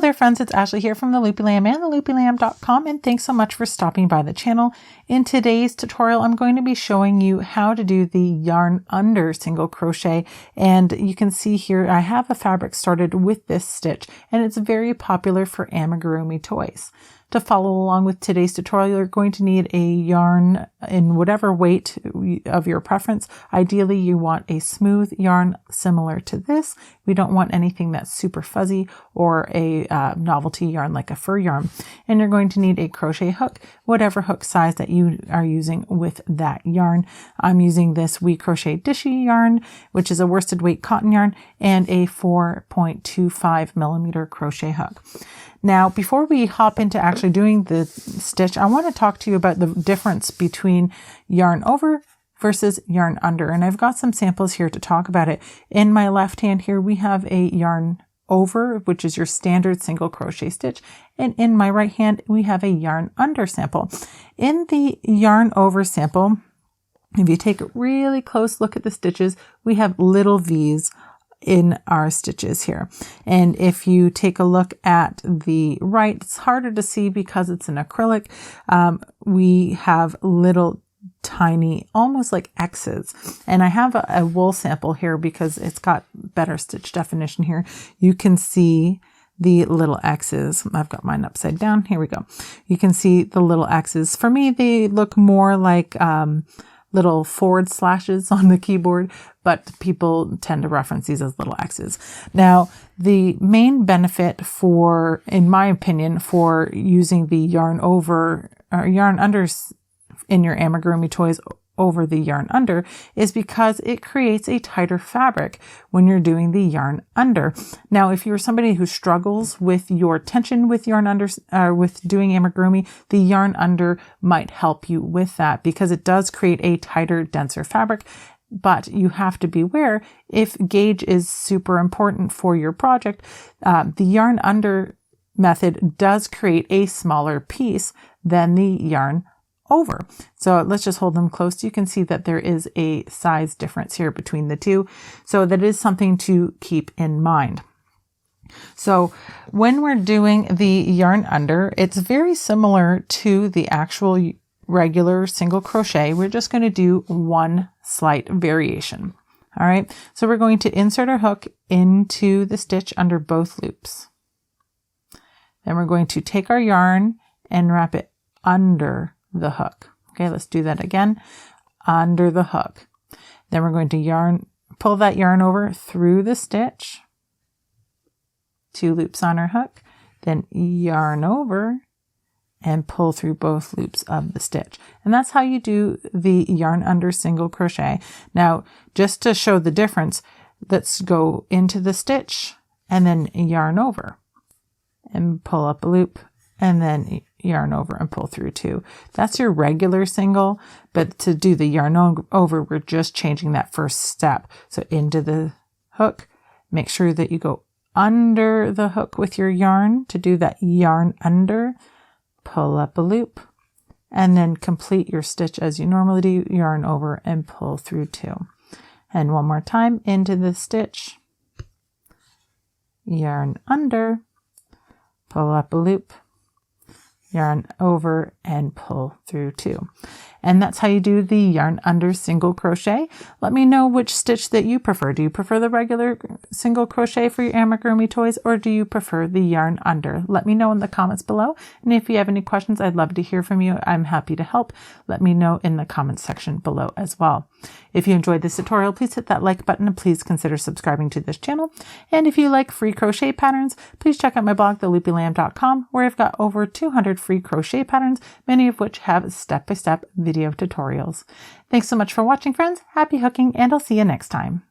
there friends, it's Ashley here from the Loopy Lamb and theloopylamb.com, and thanks so much for stopping by the channel. In today's tutorial, I'm going to be showing you how to do the yarn under single crochet, and you can see here I have a fabric started with this stitch, and it's very popular for amigurumi toys. To follow along with today's tutorial, you're going to need a yarn in whatever weight of your preference. Ideally, you want a smooth yarn similar to this. We don't want anything that's super fuzzy or a novelty yarn like a fur yarn. And you're going to need a crochet hook, whatever hook size that you are using with that yarn. I'm using this We Crochet Dishy yarn, which is a worsted weight cotton yarn, and a 4.25 millimeter crochet hook. Now, before we hop into actually doing the stitch, I want to talk to you about the difference between yarn over versus yarn under. And I've got some samples here to talk about it. In my left hand here, we have a yarn over, which is your standard single crochet stitch. And in my right hand, we have a yarn under sample. In the yarn over sample, if you take a really close look at the stitches, we have little V's in our stitches here. And if you take a look at the right, it's harder to see because it's an acrylic. We have little tiny, almost like X's. And I have a wool sample here because it's got better stitch definition here. You can see the little X's. I've got mine upside down. Here we go. You can see the little X's. For me, they look more like little forward slashes on the keyboard, but people tend to reference these as little X's. Now, the main benefit for, in my opinion, for using the yarn over or yarn under in your amigurumi toys over the yarn under is because it creates a tighter fabric when you're doing the yarn under. Now, if you're somebody who struggles with your tension with yarn under, with doing amigurumi, the yarn under might help you with that because it does create a tighter, denser fabric. But you have to beware if gauge is super important for your project. The yarn under method does create a smaller piece than the yarn over. So let's just hold them close. You can see that there is a size difference here between the two. So that is something to keep in mind. So when we're doing the yarn under, it's very similar to the actual regular single crochet. We're just going to do one slight variation. All right. So we're going to insert our hook into the stitch under both loops. Then we're going to take our yarn and wrap it under the hook. Okay, let's do that again. Under the hook. Then we're going to pull that yarn over through the stitch. 2 loops on our hook. Then yarn over and pull through both loops of the stitch. And that's how you do the yarn under single crochet. Now, just to show the difference, let's go into the stitch and then yarn over and pull up a loop and then yarn over and pull through 2. That's your regular single, but to do the yarn over, we're just changing that first step. So into the hook, make sure that you go under the hook with your yarn to do that yarn under, pull up a loop, and then complete your stitch as you normally do, yarn over and pull through 2. And one more time, into the stitch, yarn under, pull up a loop, yarn over and pull through 2. And that's how you do the yarn under single crochet. Let me know which stitch that you prefer. Do you prefer the regular single crochet for your amigurumi toys, or do you prefer the yarn under? Let me know in the comments below. And if you have any questions, I'd love to hear from you. I'm happy to help. Let me know in the comments section below as well. If you enjoyed this tutorial, please hit that like button and please consider subscribing to this channel. And if you like free crochet patterns, please check out my blog, theloopylamb.com, where I've got over 200 free crochet patterns, many of which have step-by-step video tutorials. Thanks so much for watching, friends. Happy hooking, and I'll see you next time.